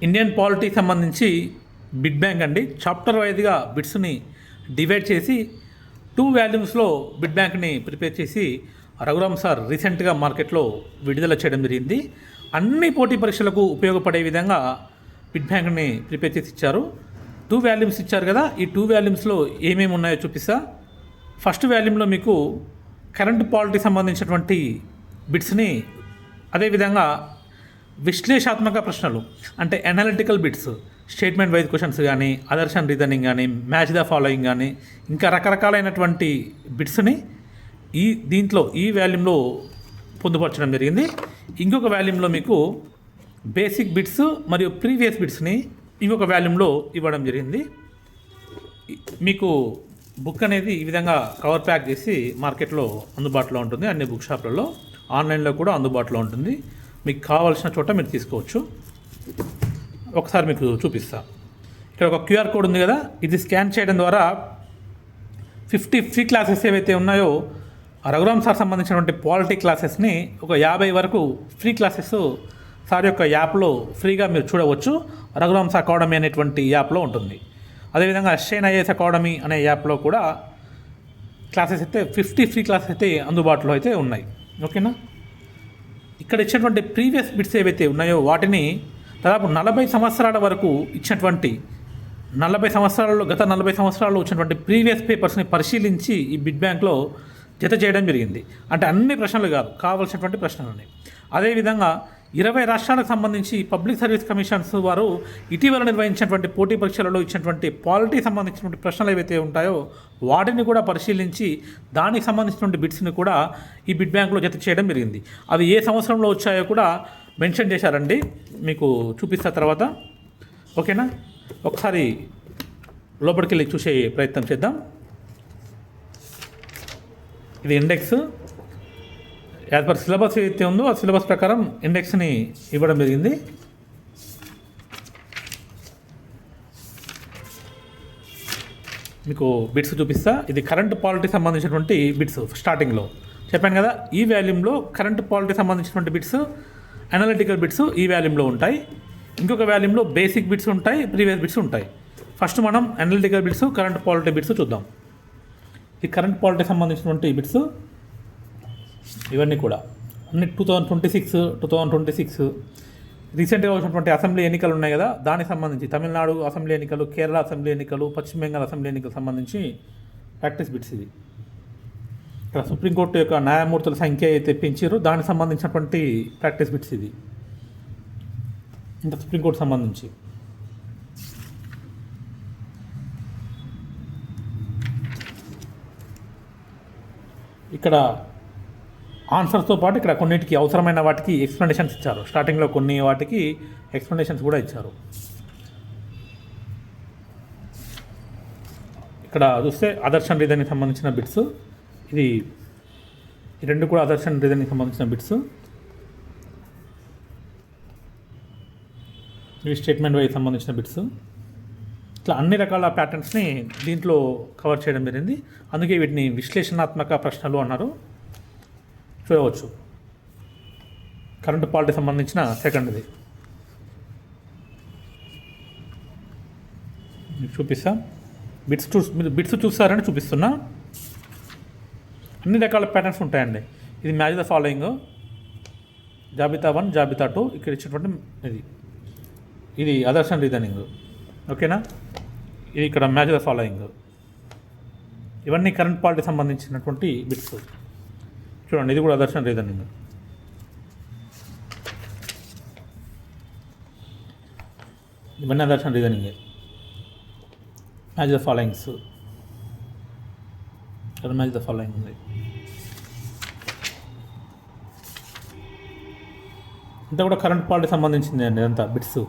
Indian పాలిటీకి సంబంధించి bid bank అండి. Chapter వైజ్గా బిట్స్ని డివైడ్ చేసి 2 వాల్యూమ్స్లో బిడ్ బ్యాంక్ని ప్రిపేర్ చేసి రఘురామ్ సార్ రీసెంట్గా మార్కెట్లో విడుదల చేయడం జరిగింది. అన్ని పోటీ పరీక్షలకు ఉపయోగపడే విధంగా బిడ్ బ్యాంక్ని ప్రిపేర్ చేసి ఇచ్చారు. 2 వాల్యూమ్స్ ఇచ్చారు కదా, ఈ 2 వాల్యూమ్స్లో ఏమేమి ఉన్నాయో చూపిస్తా. ఫస్ట్ వాల్యూమ్లో మీకు కరెంట్ పాలిటీకి సంబంధించినటువంటి బిట్స్ని, అదేవిధంగా విశ్లేషాత్మక ప్రశ్నలు అంటే analytical bits, statement wise questions కానీ, అదర్షన్ రీజనింగ్ కానీ, మ్యాచ్ ద ఫాలోయింగ్ కానీ, ఇంకా రకరకాలైనటువంటి బిట్స్ని ఈ వాల్యూమ్లో పొందుపరచడం జరిగింది. ఇంకొక వాల్యూమ్లో మీకు బేసిక్ బిట్స్ మరియు ప్రీవియస్ బిట్స్ని ఇంకొక వాల్యూమ్లో ఇవ్వడం జరిగింది. మీకు బుక్ అనేది ఈ విధంగా కవర్ ప్యాక్ చేసి మార్కెట్లో అందుబాటులో ఉంటుంది. అన్ని బుక్ షాప్లలో, ఆన్లైన్లో కూడా అందుబాటులో ఉంటుంది. మీకు కావాల్సిన చోట మీరు తీసుకోవచ్చు. ఒకసారి మీకు చూపిస్తా. ఇక్కడ ఒక క్యూఆర్ కోడ్ ఉంది కదా, ఇది స్కాన్ చేయడం ద్వారా 50 ఫ్రీ క్లాసెస్ ఏవైతే ఉన్నాయో రఘురామ్ సార్ సంబంధించినటువంటి పాలిటీ క్లాసెస్ని ఒక 50 వరకు ఫ్రీ క్లాసెస్ సార్ యొక్క యాప్లో ఫ్రీగా మీరు చూడవచ్చు. రఘురామ్స్ అకాడమీ అనేటువంటి యాప్లో ఉంటుంది. అదేవిధంగా షైన్ ఐఏఎస్ అకాడమీ అనే యాప్లో కూడా క్లాసెస్ అయితే 50 ఫ్రీ క్లాసెస్ అయితే అందుబాటులో అయితే ఉన్నాయి. ఓకేనా. ఇక్కడ ఇచ్చినటువంటి ప్రీవియస్ బిట్స్ ఏవైతే ఉన్నాయో వాటిని దాదాపు 40 సంవత్సరాల వరకు ఇచ్చినటువంటి గత 40 సంవత్సరాల్లో వచ్చినటువంటి ప్రీవియస్ పేపర్స్ని పరిశీలించి ఈ బిడ్ బ్యాంక్లో జత చేయడం జరిగింది. అంటే అన్ని ప్రశ్నలు కాదు, కావాల్సినటువంటి ప్రశ్నలని. అదేవిధంగా 20 రాష్ట్రాలకు సంబంధించి పబ్లిక్ సర్వీస్ కమిషన్స్ వారు ఇటీవల నిర్వహించినటువంటి పోటీ పరీక్షలలో ఇచ్చినటువంటి పాలిటీ సంబంధించినటువంటి ప్రశ్నలు ఏవైతే ఉంటాయో వాటిని కూడా పరిశీలించి దానికి సంబంధించినటువంటి బిట్స్ని కూడా ఈ బిడ్ బ్యాంక్లో జత చేయడం జరిగింది. అవి ఏ సంవత్సరంలో వచ్చాయో కూడా మెన్షన్ చేశారండి. మీకు చూపిస్తా తర్వాత. ఓకేనా. ఒకసారి లోపలికి వెళ్ళి చూసే ప్రయత్నం చేద్దాం. ఇది ఇండెక్స్. యాజ్ పర్ సిలబస్ ఏదైతే ఉందో ఆ సిలబస్ ప్రకారం ఇండెక్స్ని ఇవ్వడం జరిగింది. మీకు బిట్స్ చూపిస్తా. ఇది కరెంట్ పాలిటీకి సంబంధించినటువంటి బిట్స్. స్టార్టింగ్లో చెప్పాను కదా, ఈ వాల్యూమ్లో కరెంట్ పాలిటీకి సంబంధించినటువంటి బిట్స్, అనలిటికల్ బిట్స్ ఈ వాల్యూమ్లో ఉంటాయి. ఇంకొక వాల్యూమ్లో బేసిక్ బిట్స్ ఉంటాయి, ప్రీవియస్ బిట్స్ ఉంటాయి. ఫస్ట్ మనం analytical bits, current polity bits చూద్దాం. ఈ కరెంట్ పాలిటీకి సంబంధించినటువంటి బిట్స్ ఇవన్నీ కూడా అన్ని 2026 రీసెంట్గా వచ్చినటువంటి అసెంబ్లీ ఎన్నికలు ఉన్నాయి కదా, దానికి సంబంధించి తమిళనాడు అసెంబ్లీ ఎన్నికలు, కేరళ అసెంబ్లీ ఎన్నికలు, పశ్చిమ బెంగాల్ అసెంబ్లీ ఎన్నికలకు సంబంధించి ప్రాక్టీస్ బిట్స్ ఇవి. ఇక్కడ సుప్రీంకోర్టు యొక్క న్యాయమూర్తుల సంఖ్య అయితే పెంచారో దానికి సంబంధించినటువంటి ప్రాక్టీస్ బిట్స్ ఇది. ఇంకా సుప్రీంకోర్టు సంబంధించి ఇక్కడ ఆన్సర్స్తో పాటు ఇక్కడ కొన్నిటికి అవసరమైన వాటికి ఎక్స్ప్లెనేషన్స్ ఇచ్చారు. స్టార్టింగ్లో కొన్ని వాటికి ఎక్స్ప్లెనేషన్స్ కూడా ఇచ్చారు. ఇక్కడ చూస్తే అదర్శన్ రీజనింగ్కి సంబంధించిన బిట్స్. ఈ రెండు కూడా అదర్శన్ రీజనింగ్కి సంబంధించిన బిట్స్. ఇవి స్టేట్మెంట్ వైజ్ సంబంధించిన బిట్స్. ఇట్లా అన్ని రకాల ప్యాటర్న్స్ని దీంట్లో కవర్ చేయడం జరిగింది. అందుకే వీటిని విశ్లేషణాత్మక ప్రశ్నలు అన్నారు. చూడవచ్చు. కరెంట్ పాలిటీకి సంబంధించిన సెకండ్ది మీకు చూపిస్తా. బిట్స్ చూస్తారని చూపిస్తున్నా. అన్ని రకాల ప్యాటర్న్స్ ఉంటాయండి. ఇది మ్యాచ్ ద ఫాలోయింగ్, జాబితా 1, జాబితా 2. ఇక్కడ ఇచ్చినటువంటి ఇది అదర్శన్ రీజనింగ్. ఓకేనా. ఇది ఇక్కడ మ్యాచ్ ద ఫాలోయింగ్. ఇవన్నీ కరెంట్ పాలిటీకి సంబంధించినటువంటి బిట్స్. చూడండి, ఇది కూడా అదర్శన్ రీజనింగ్. ఇవన్నీ అదర్శన్ రీజనింగే. మ్యాచ్ ద ఫాలోయింగ్స్, ఇక్కడ మ్యాచ్ ద ఫాలోయింగ్ ఉంది. ఇంత కూడా కరెంట్ పాలిటీకి సంబంధించింది అండి. ఇదంతా బిట్స్.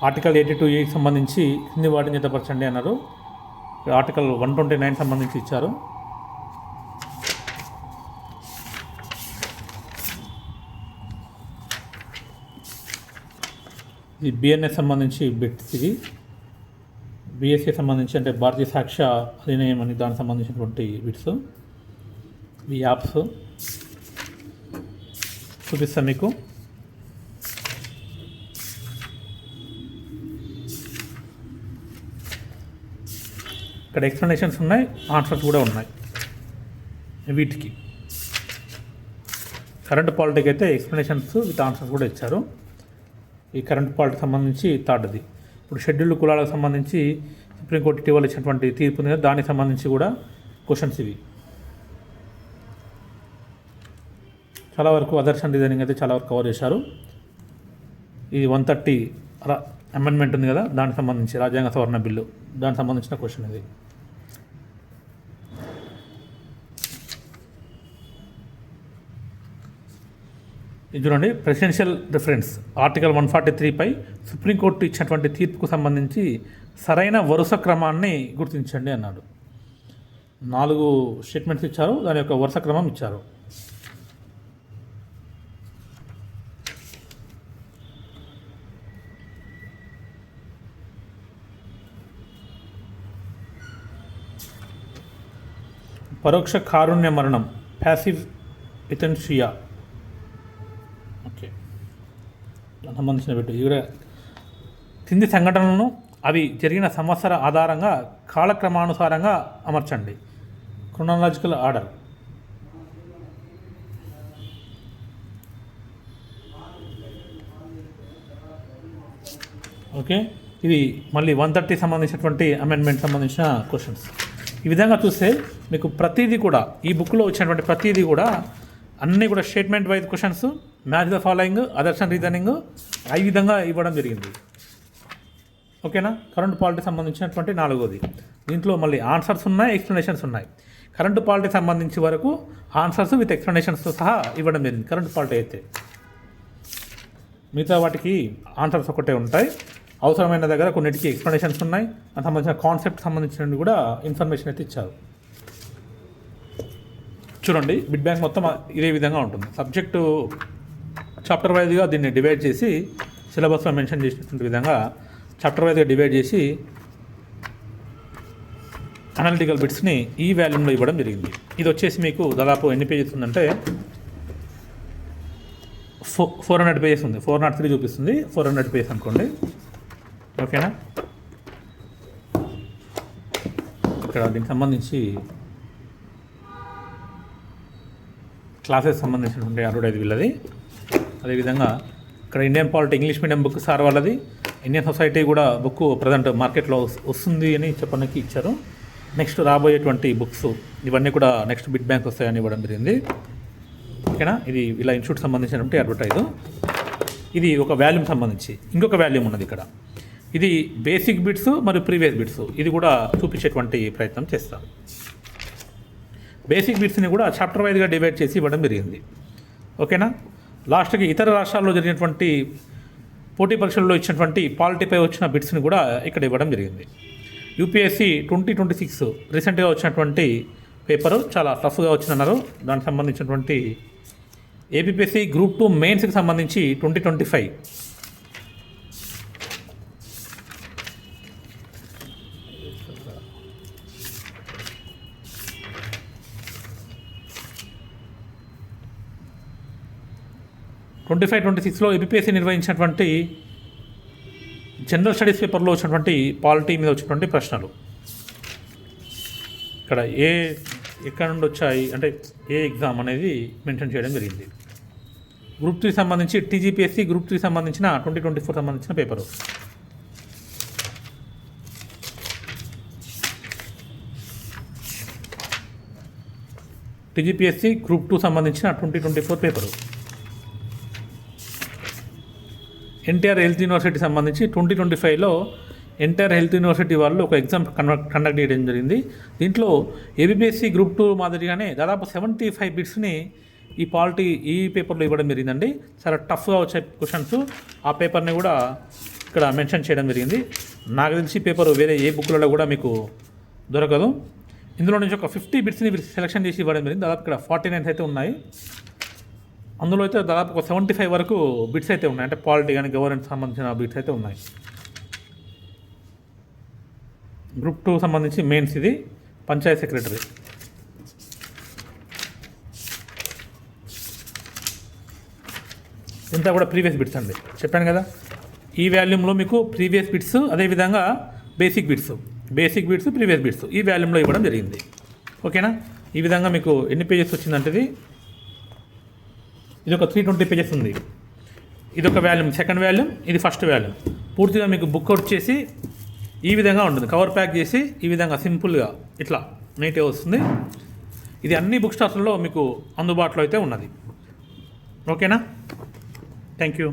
ఆర్టికల్ 82A సంబంధించి కింది వాటిని జతపరచండి అన్నారు. ఆర్టికల్ 129 సంబంధించి ఇచ్చారు. ఇది బిఎన్ఎస్ సంబంధించి బిట్స్. ఇది బిఎస్ఏ సంబంధించి అంటే భారతీయ సాక్ష్య అధినియం అని దానికి సంబంధించినటువంటి బిట్స్. ఈ యాప్స్ చూపిస్తాను మీకు. ఇక్కడ ఎక్స్ప్లెనేషన్స్ ఉన్నాయి, ఆన్సర్స్ కూడా ఉన్నాయి. వీటికి కరెంట్ పాలిటీకి అయితే ఎక్స్ప్లెనేషన్స్ విత్ ఆన్సర్స్ కూడా ఇచ్చారు. ఈ కరెంట్ పాలిటీకి సంబంధించి థర్డ్ది. ఇప్పుడు షెడ్యూల్డ్ కులాలకు సంబంధించి సుప్రీంకోర్టు ఇటీవల ఇచ్చినటువంటి తీర్పు ఉంది కదా, దానికి సంబంధించి కూడా క్వశ్చన్స్ ఇవి. చాలా వరకు అదర్స్ అండ్ డిజైనింగ్ అయితే చాలా వరకు కవర్ చేశారు. ఇది 130 అమెండ్మెంట్ ఉంది కదా, దానికి సంబంధించి రాజ్యాంగ సవరణ బిల్లు, దానికి సంబంధించిన క్వశ్చన్ ఇది. ఇది చూడండి, ప్రెసిడెన్షియల్ రిఫరెన్స్ ఆర్టికల్ 143పై సుప్రీంకోర్టు ఇచ్చినటువంటి తీర్పుకు సంబంధించి సరైన వరుస క్రమాన్ని గుర్తించండి అన్నాడు. 4 స్టేట్మెంట్స్ ఇచ్చారు, దాని యొక్క వరుస క్రమం ఇచ్చారు. పరోక్ష కారుణ్య మరణం, ప్యాసివ్ ఇథెన్షియా. ఓకే, దానికి సంబంధించిన బిట్టు. ఇవి కింది సంఘటనలను అవి జరిగిన సంవత్సర ఆధారంగా కాలక్రమానుసారంగా అమర్చండి. Chronological order. ఓకే, ఇది మళ్ళీ 130 సంబంధించినటువంటి అమెండ్మెంట్ సంబంధించిన క్వశ్చన్స్. ఈ విధంగా చూస్తే మీకు ప్రతిదీ కూడా ఈ బుక్లో వచ్చినటువంటి ప్రతిదీ కూడా అన్నీ కూడా statement wise questions, match the following, others and reasoning, ఈ విధంగా ఇవ్వడం జరిగింది. ఓకేనా. కరెంట్ పాలిటీకి సంబంధించినటువంటి 4వది. దీంట్లో మళ్ళీ ఆన్సర్స్ ఉన్నాయి, ఎక్స్ప్లెనేషన్స్ ఉన్నాయి. కరెంట్ పాలిటీకి సంబంధించి వరకు ఆన్సర్స్ విత్ ఎక్స్ప్లెనేషన్స్తో సహా ఇవ్వడం జరిగింది కరెంట్ పాలిటీ అయితే. మిగతా వాటికి ఆన్సర్స్ ఒకటే ఉంటాయి. అవసరమైన దగ్గర కొన్నిటికి ఎక్స్ప్లెనేషన్స్ ఉన్నాయి, దానికి సంబంధించిన కాన్సెప్ట్ సంబంధించినవి కూడా ఇన్ఫర్మేషన్ అయితే ఇచ్చారు. చూడండి, బిడ్ బ్యాంక్ మొత్తం ఇదే విధంగా ఉంటుంది. సబ్జెక్టు చాప్టర్ వైజ్గా దీన్ని డివైడ్ చేసి సిలబస్లో మెన్షన్ చేసినటువంటి విధంగా చాప్టర్ వైజ్గా డివైడ్ చేసి అనలిటికల్ బిట్స్ని ఈ వాల్యూమ్లో ఇవ్వడం జరిగింది. ఇది వచ్చేసి మీకు దాదాపు ఎన్ని పేజెస్ ఉందంటే 400 పేజెస్ ఉంది. 403 చూపిస్తుంది, 400 పేజెస్ అనుకోండి. ఓకేనా. ఇక్కడ దీనికి సంబంధించి క్లాసెస్ సంబంధించినటువంటి 65 వీళ్ళది. అదేవిధంగా ఇక్కడ Indian polity English medium book sir వాళ్ళది, ఇండియన్ సొసైటీ కూడా బుక్ ప్రజెంట్ మార్కెట్లో వస్తుంది అని చెప్పడానికి ఇచ్చారు. నెక్స్ట్ రాబోయేటువంటి బుక్స్ ఇవన్నీ కూడా నెక్స్ట్ బిడ్ బ్యాంక్ వస్తాయని ఇవ్వడం జరిగింది. ఓకేనా. ఇది ఇలా ఇన్స్టిట్యూట్ సంబంధించినటువంటి అడ్వర్టైజ్. ఇది ఒక వాల్యూమ్ సంబంధించి ఇంకొక వాల్యూమ్ ఉన్నది ఇక్కడ. ఇది బేసిక్ బిట్స్ మరియు ప్రీవియస్ బిట్స్, ఇది కూడా చూపించేటువంటి ప్రయత్నం చేస్తారు. బేసిక్ బిట్స్ని కూడా చాప్టర్ వైజ్గా డివైడ్ చేసి ఇవ్వడం జరిగింది. ఓకేనా. లాస్ట్కి ఇతర రాష్ట్రాల్లో జరిగినటువంటి పోటీ పరీక్షల్లో ఇచ్చినటువంటి పాలిటీపై వచ్చిన బిట్స్ని కూడా ఇక్కడ ఇవ్వడం జరిగింది. యూపీఎస్సీ 2026 రీసెంట్గా వచ్చినటువంటి పేపరు చాలా టఫ్గా వచ్చిందన్నారు. దానికి సంబంధించినటువంటి ఏపీఎస్సీ గ్రూప్ 2 మెయిన్స్కి సంబంధించి 2025 25-26లో ఏపీఎస్సీ నిర్వహించినటువంటి జనరల్ స్టడీస్ పేపర్లో వచ్చినటువంటి పాలిటీ మీద వచ్చినటువంటి ప్రశ్నలు. ఇక్కడ ఎక్కడ నుండి వచ్చాయి అంటే ఏ ఎగ్జామ్ అనేది మెన్షన్ చేయడం జరిగింది. గ్రూప్ 3 సంబంధించి టీజీపీఎస్సీ గ్రూప్ 3 సంబంధించిన 2024 సంబంధించిన పేపరు. టీజీపీఎస్సీ గ్రూప్ 2 సంబంధించిన 2024 పేపరు. ఎన్టీఆర్ హెల్త్ యూనివర్సిటీ సంబంధించి 2025లో ఎన్టీఆర్ హెల్త్ యూనివర్సిటీ వాళ్ళు ఒక ఎగ్జామ్ కండక్ట్ చేయడం జరిగింది. దీంట్లో ఏబిపిఎస్సి గ్రూప్ 2 మాదిరిగానే దాదాపు 75 బిట్స్ని ఈ పేపర్లో ఇవ్వడం జరిగిందండి. చాలా టఫ్గా వచ్చే క్వశ్చన్స్. ఆ పేపర్ని కూడా ఇక్కడ మెన్షన్ చేయడం జరిగింది. నాకు తెలిసి పేపర్ వేరే ఏ బుక్లలో కూడా మీకు దొరకదు. ఇందులో నుంచి ఒక 50 బిట్స్ని సెలెక్షన్ చేసి ఇవ్వడం జరిగింది. దాదాపు ఇక్కడ 49 అయితే ఉన్నాయి. అందులో అయితే దాదాపు ఒక 75 వరకు బిట్స్ అయితే ఉన్నాయి, అంటే పాలిటీ కానీ గవర్నెన్స్ సంబంధించిన బిట్స్ అయితే ఉన్నాయి. గ్రూప్ 2 సంబంధించి మెయిన్స్ ఇది పంచాయత్ సెక్రటరీ. ఇంతా కూడా ప్రీవియస్ బిట్స్ అండి, చెప్పాను కదా. ఈ వాల్యూమ్లో మీకు ప్రీవియస్ బిట్స్, అదేవిధంగా basic bits. Basic bits, previous bits ఈ వాల్యూమ్లో ఇవ్వడం జరిగింది. ఓకేనా? ఈ విధంగా మీకు ఎన్ని పేజెస్ వచ్చిందంటే ఇది ఒక 320 పేజెస్ ఉంది. ఇది ఒక వాల్యూమ్, సెకండ్ వాల్యూమ్, ఇది ఫస్ట్ వాల్యూమ్. పూర్తిగా మీకు బుక్ అవుట్ చేసి ఈ విధంగా ఉంటుంది, కవర్ ప్యాక్ చేసి ఈ విధంగా సింపుల్గా ఇట్లా నీట్గా వస్తుంది. ఇది అన్ని బుక్ స్టాల్స్లో మీకు అందుబాటులో అయితే ఉన్నది. ఓకేనా? Thank you.